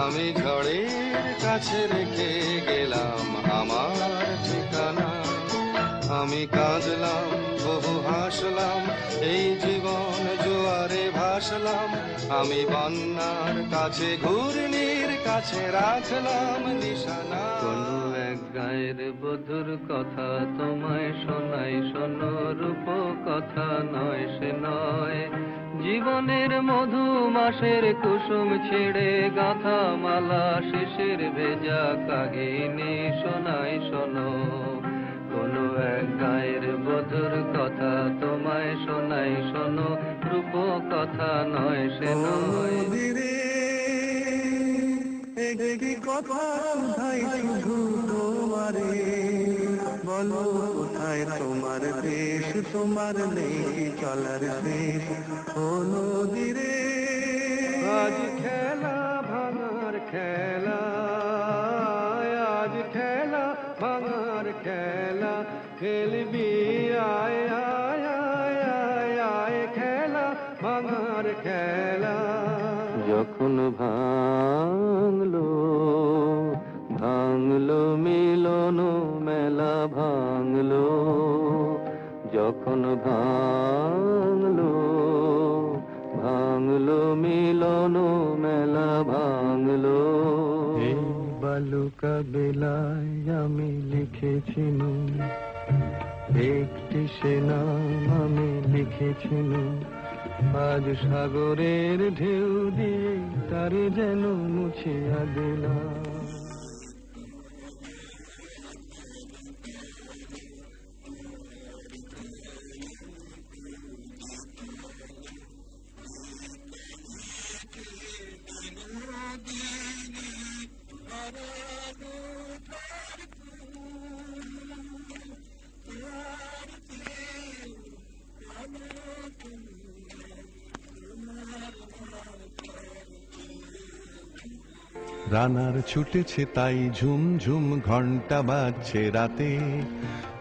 আমি ঝড়ের কাছে রেখে গেলাম আমার ঠিকানা। আমি কাঁদলাম বহু হাসলাম, এই জীবন জোয়ারে ভাসলাম। আমি বন্যার কাছে ঘূর্ণির কাছে রাখলাম নিশানা। কোনো এক গায়ের বধুর কথা তোমায় শোনাই, শোনো রূপ কথা নয় সে নয়। জীবনের মধু মাসের কুসুম ছেড়ে গাঁথা মালা, শিশির ভেজা কাহিনী শোনাই শোনো। কোনো এক গায়ের বধুর কথা তোমায় শোনাই, শোনো রূপ কথা নয় সে নয়। একটি কথা শুধাই শুধু তোমারে, বলো কোথায় তোমার দেশ, তোমার নেই চলার শেষ। হলো দিরে আজ খেলা ভাঙার খেলা, আজ খেলা ভাঙার খেলা, খেলবি আয় আয় আয় আয় আয়, খেলা ভাঙার খেলা। যখন ভাঙলো ভাঙলো মিলন মেলা, ভাঙলো যখন ভাঙলো ভাঙলো মিলন মেলা, ভাঙলো। এই বালুকা বেলায় আমি লিখেছি নাম, একটি সে নাম আমি লিখেছি নাম। আজ সাগরের ঢেউ দিয়ে তারে যেন মুছিয়া দিলাম। রানার ছুটেছে তাই ঝুম ঝুম ঘন্টা বাজছে রাতে,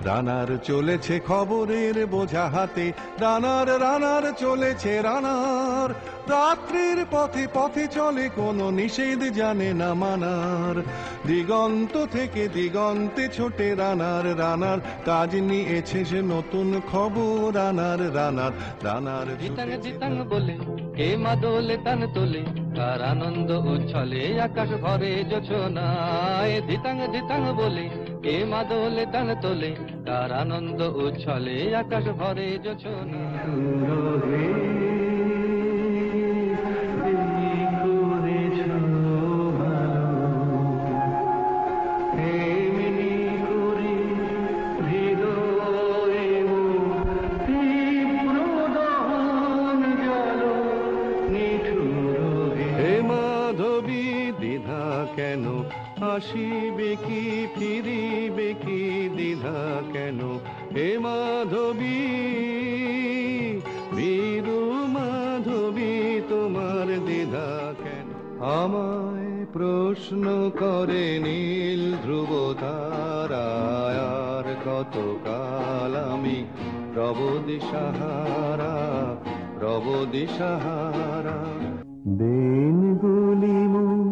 রানার চলেছে খবরের বোঝা হাতে, রানার রানার চলেছে রানার, রাত্রির পথে পথে চলে কোনো নিষেধ জানে না মানার, দিগন্ত থেকে দিগন্তে ছোটে রানার, রানার কাজ নিয়েছে সে নতুন খবর, রানার রানার রানার জিতাং জিতাং বলে কে মা দোলে তান তোলে, কার আনন্দ উচ্ছলে আকাশ ভরে যোছনায়। জিতাং জিতাং বলে কে মা দোলে তান তোলে, কার আনন্দ উচ্ছলে আকাশ ভরে যোছনায়। কেন আসিবে কি ফিরিবে কি দ্বিধা কেন, হে মাধবী বীরু মাধবী তোমার দ্বিধা কেন। আমায় প্রশ্ন করে নীল ধ্রুব তারায়, আর কতকাল আমি রব দিশাহারা, রব দিশাহারা। দিনগুলি মোর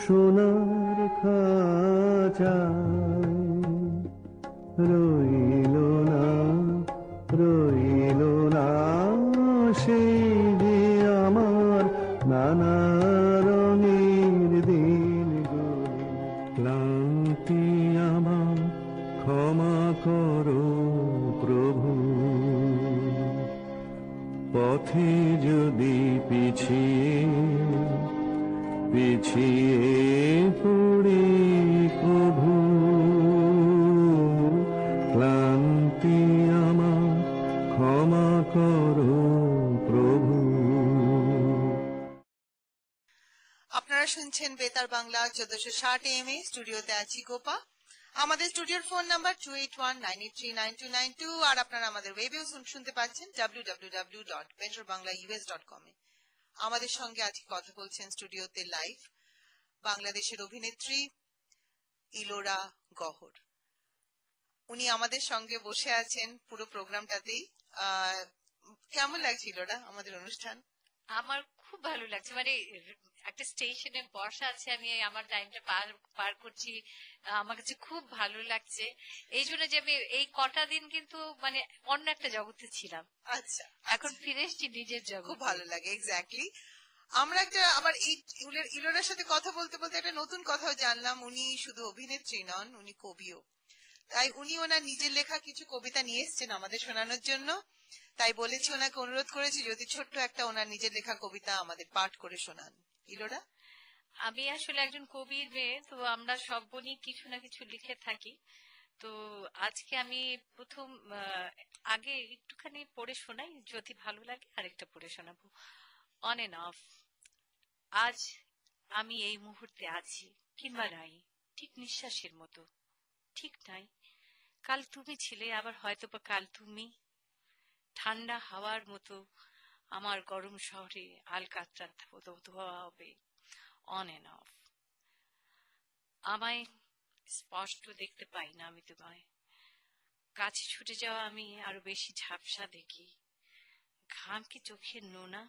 সোনার খাঁচায় রইল না, রইল না সেই যে আমার নানা রঙের দিনগুলি। ক্লান্তি আমার ক্ষমা করো প্রভু, পথে যদি পিছিয়ে পিছিয়ে পড়ে প্রভু, ক্লান্তি আমার ক্ষমা করো প্রভু। আপনারা শুনছেন বেতার বাংলা 1460 AM এ। স্টুডিওতে আছি গোপা। আমাদের স্টুডিওর ফোন নাম্বার 2819839292, আর আপনারা আমাদের ওয়েবেও শুনতে পাচ্ছেন www.betrabanglaus.com এ। আমাদের সঙ্গে আজকে কথা বলছেন স্টুডিওতে লাইভ বাংলাদেশের অভিনেত্রী ইলোরা গহর। উনি আমাদের সঙ্গে বসে আছেন পুরো প্রোগ্রামটাতেই। কেমন লাগছে ইলোরা আমাদের অনুষ্ঠান? আমার খুব ভালো লাগছে, মানে একটা স্টেশনে বসা আছে, আমি আমার টাইমটা পার করছি, আমার কাছে খুব ভালো লাগছে। এই জন্য যে আমি এই কটা দিন কিন্তু মানে অন্য একটা জগতে ছিলাম, আচ্ছা এখন ফিরে এসেছি নিজের জগৎ। খুব ভালো লাগে। এক্স্যাক্টলি। আমরা একটা আবার এই ইলোরার সাথে কথা বলতে বলতে একটা নতুন কথাও জানলাম, উনি শুধু অভিনেত্রী নন, উনি কবিও। তাই উনি ওনার নিজের লেখা কিছু কবিতা নিয়ে এসেছেন আমাদের শোনানোর জন্য। তাই বলেছি, ওনাকে অনুরোধ করেছি যদি ছোট্ট একটা ওনার নিজের লেখা কবিতা আমাদের পাঠ করে শোনান। ইলোরা? আমি আসলে একজন কবির মেয়ে, তো আমরা সব বোনই কিছু না কিছু লিখে থাকি। তো আজকে আমি প্রথম আগে একটুখানি পড়ে শোনাই, যদি ভালো লাগে আরেকটা পড়ে শোনাবো। On end of. আজ আমি এই মুহূর্তে আছি কিংবা নাই, ঠিক নিঃশ্বাসের মতো, ঠিক নাই। কাল তুমি ছিলে, আবার হয়তো বা কাল তুমি। ঠান্ডা হাওয়ার মতো আমার গরম শহরে আলকাতরা ধোয়া হবে। On end of. আমায় স্পষ্ট দেখতে পাই না আমি তোমায়, কাছে ছুটে যাওয়া আমি আরো বেশি ঝাপসা দেখি। ঘাম কি চোখের নোনা,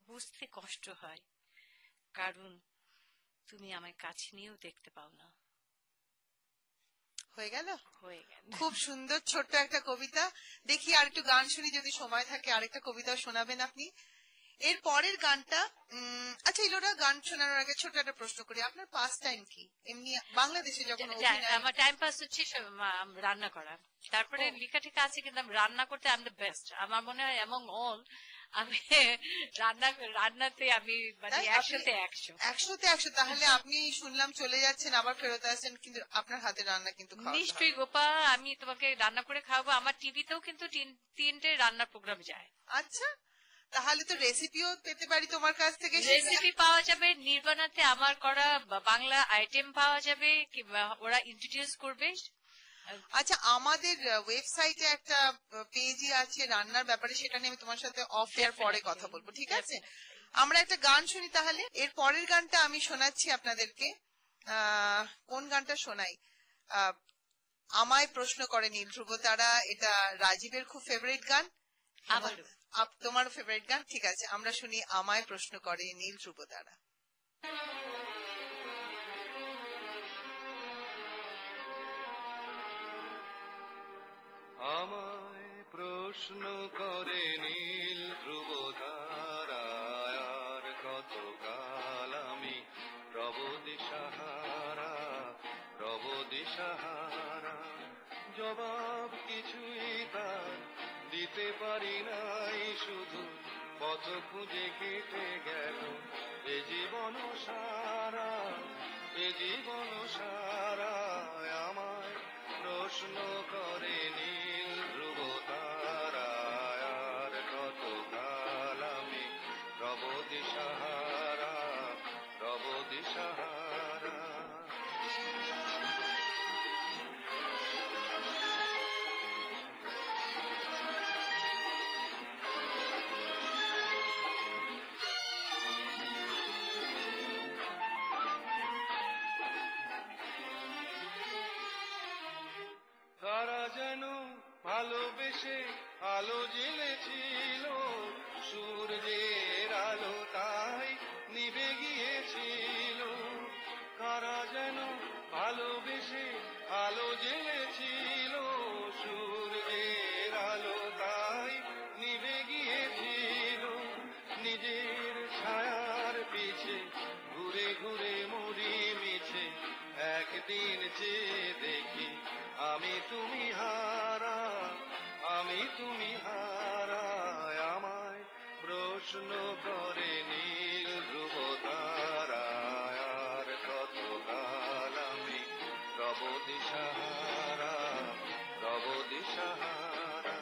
বুঝতে কষ্ট হয়, কারণ তুমি আমায় কাছে নিয়েও দেখতে পাও না। হয়ে গেল? হয়ে গেল। খুব সুন্দর ছোট্ট একটা কবিতা। দেখি আর একটু গান শুনি, যদি সময় থাকে আরেকটা কবিতাও শোনাবেন আপনি। এর পরের গানটা আচ্ছা ইলোরা, গান শোনানোর আগে ছোট একটা প্রশ্ন করি, আপনার পাস টাইম কি এমনি বাংলাদেশে যখন আমার টাইম পাস হচ্ছে রান্না করা, তারপরে লেখা টেখা আছে, কিন্তু আমি রান্না করতে আই এম দ্য বেস্ট। আমার মনে হয় এমন অল আমি রান্নাতে আমি মানে 100-100। তাহলে আপনি শুনলাম চলে যাচ্ছেন আবার ফেরত আসছেন, কিন্তু আপনার হাতে রান্না কিন্তু নিশ্চয়ই গোপা, আমি তোমাকে রান্না করে খাওয়াবো। আমার টিভিতেও কিন্তু 3টে রান্নার প্রোগ্রাম যায়। আচ্ছা, তাহলে তো রেসিপিও পেতে পারি তোমার কাছ থেকে। রেসিপি পাওয়া যাবে নির্বাণাতে, আমার করা বাংলা আইটেম পাওয়া যাবে, ওরা ইন্ট্রোডিউস করবে। আচ্ছা, আমাদের ওয়েবসাইটে একটা পেজই আছে রান্নার ব্যাপারে, সেটা নিয়ে আমি তোমার সাথে অফ এয়ার পরে কথা বলবো, ঠিক আছে? আমরা একটা গান শুনি তাহলে। এর পরের গানটা আমি শোনাচ্ছি আপনাদেরকে। কোন গানটা শোনাই? আমায় প্রশ্ন করে নীল ধ্রুব তারা, এটা রাজীবের খুব ফেভারিট গান। তোমারও ফেভারিট গান? ঠিক আছে, আমরা শুনি আমায় প্রশ্ন করে নীল ধ্রুব তারা। আমায় প্রশ্ন করে নীল ধ্রুব তারা, আর কত কাল আমি রব দিশাহারা, রব দিশাহারা। জবাব কিছুই তার দিতে পারি নাই, শুধু পথ খুঁজে কেটে গেল এ জীবন সারা, এ জীবন সারা। আমায় প্রশ্ন করে নীল ধ্রুব তারা, আর কত কাল আমি রব দিশাহারা, রব দিশাহারা। তারা যেন ভালোবেসে আলো জ্বেলেছিল, সূর্যের আলো তাই নিভে গিয়েছিল। তারা যেন ভালোবেসে আলো জ্বেলেছিল, সূর্যের আলো তাই নিভে গিয়েছিল। নিজের ছায়ার পিছে ঘুরে ঘুরে মরি মিছে, একদিন চেয়ে দেখি আমি তুমি হারা, আমি তুমি হারা। আমায় প্রশ্ন করে নীল ধ্রুব তারা, আর কত কাল আমি রব দিশাহারা, রব দিশাহারা।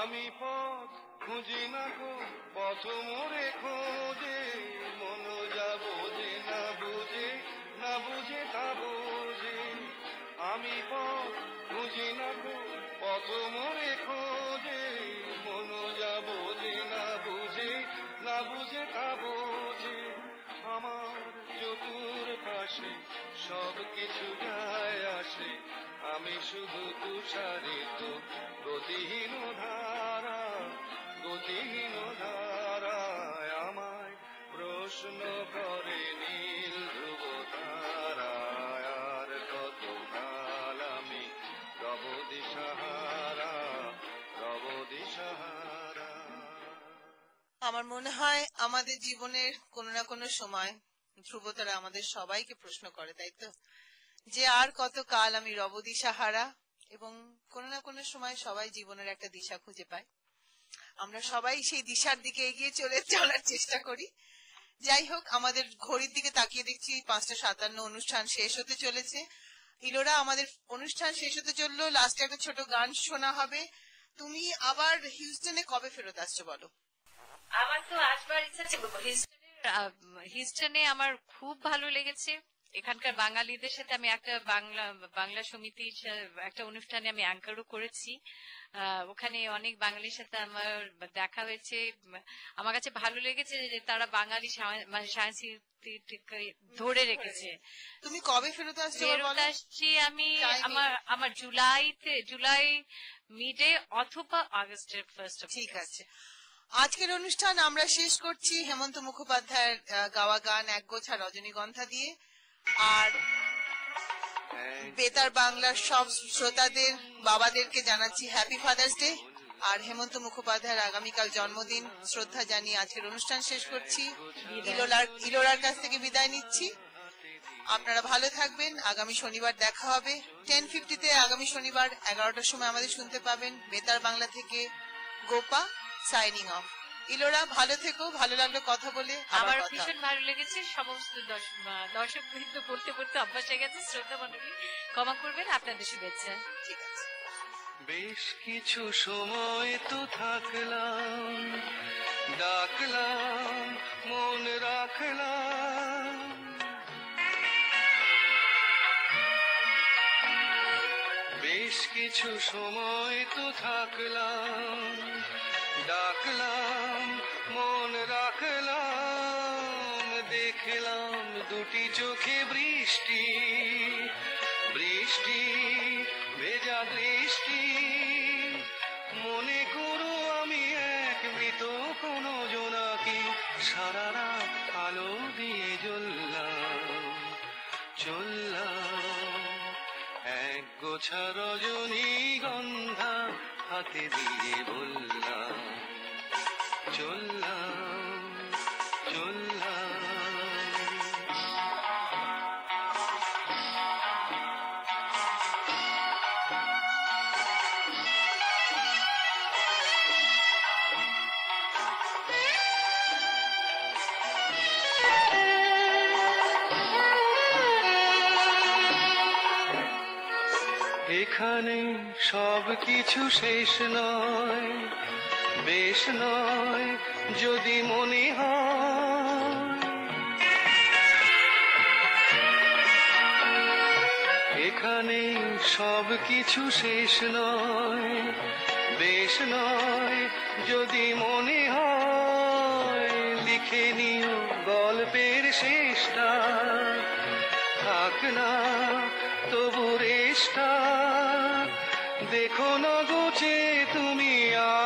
আমি পথ খুঁজি না গো, পথ মোরে খোঁজে, মন যা বোঝে না বুঝে, না বুঝে তা বোঝে। আমি পথ খুঁজি না গো, পথ মোরে খোঁজে, মন যা বোঝে না বুঝে, না বুঝে তা বোঝে। আমার চতুর পাশে সব কিছু যায় আসে, আমি শুধু তুষারিত গতিহীন ধারা, গতিহীন ধারা। আমায় প্রশ্ন করে নীল ধ্রুব তারা, আর কত কাল আমি রব দিশাহারা, রব দিশাহারা। আমার মনে হয় আমাদের জীবনের কোনো না কোনো সময় ধ্রুবতারা আমাদের সবাইকে প্রশ্ন করে, তাই তো, যে আর কত কাল আমি রব দিশাহারা। এবং কোনো না কোনো সময় সবাই জীবনের একটা দিশা খুঁজে পায়। আমরা সবাই সেই দিশার দিকে এগিয়ে চলার চেষ্টা করি। যাই হোক, আমাদের ঘড়ির দিকে তাকিয়ে দেখছি 5:57 অনুষ্ঠান শেষ হতে চলেছে। ইলোরা, আমাদের অনুষ্ঠান শেষ হতে চললো, লাস্টে একটা ছোট গান শোনা হবে। তুমি আবার হিউস্টনে কবে ফেরত আসছো বলো? আমার তো আসবার ইচ্ছা ছিল। হিউস্টনে আমার খুব ভালো লেগেছে। এখানকার বাঙালিদের সাথে আমি একটা বাংলা সমিতির একটা অনুষ্ঠানে আমি অ্যাঙ্কারও করেছি। ওখানে অনেক বাঙালির সাথে আমার দেখা হয়েছে। আমার কাছে ভালো লেগেছে যে তারা বাঙালি সংস্কৃতি ধরে রেখেছে। তুমি কবে ফেরত আসছো? ফেরত আসছি আমি আমার জুলাই মিডে অথবা আগস্টের ফার্স্ট। ঠিক আছে, আজকের অনুষ্ঠান আমরা শেষ করছি হেমন্ত মুখোপাধ্যায়ের গাওয়া গান একগোছা রজনীগন্ধা দিয়ে। আর বেতার বাংলার সব শ্রোতাদের বাবাদেরকে জানাচ্ছি হ্যাপি ফাদার্স ডে। আর হেমন্ত মুখোপাধ্যায়ের আগামীকাল জন্মদিন, শ্রদ্ধা জানিয়ে আজকের অনুষ্ঠান শেষ করছি। ইলোরার কাছ থেকে বিদায় নিচ্ছি। আপনারা ভালো থাকবেন। আগামী শনিবার দেখা হবে 10:50-তে। আগামী শনিবার 11টার সময় আমাদের শুনতে পাবেন বেতার বাংলা থেকে। Gopa signing off. ইলোরা, ভালো থেকো। ভালো লাগলো কথা বলে। আমার ভীষণ ভালো লেগেছে। সমস্ত দর্শক বৃন্দ বলতে বলতে অভ্যাস হয়ে গেছে। শ্রদ্ধা মণ্ডলী ক্ষমা করবেন, আপনাদের শুভেচ্ছা। ঠিক আছে। বেশ কিছু সময় তো থাকলাম, ডাকলাম মন রাখলাম, বেশ কিছু সময় তো থাকলাম, ডাকলাম মন রাখলাম, দেখলাম দুটি চোখে বৃষ্টি, বৃষ্টি ভেজা দৃষ্টি, মনে করো আমি এক মৃত কোন জোনাকি, সারা রাত আলো দিয়ে জ্বললাম, চললাম এক গোছা রজনীগন্ধা হাতে দিয়ে বললাম, চললাম চললাম। এখানে সব কিছু শেষ নয়, বেশ নয় যদি মনে হয়, এখানে সব কিছু শেষ নয়, বেশ নয় যদি মনে হয়, লিখে নিও গল্পের শেষটা, থাক না তবু রেশটা, দেখো না গোছে তুমি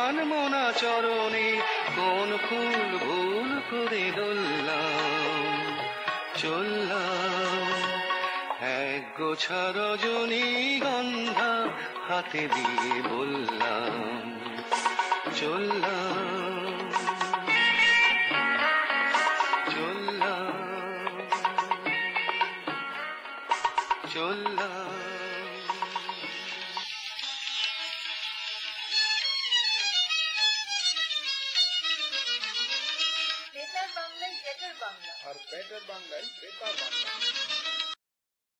আনমনা চরণে, কোন ফুল ভুল করে ধরলাম, চললাম এক গোছা রজনীগন্ধা হাতে দিয়ে বললাম, চললাম চললাম চললাম। বেতার বাংলায় বেটার বাংলা, আর বেটার বাংলায় বেতার বাংলা।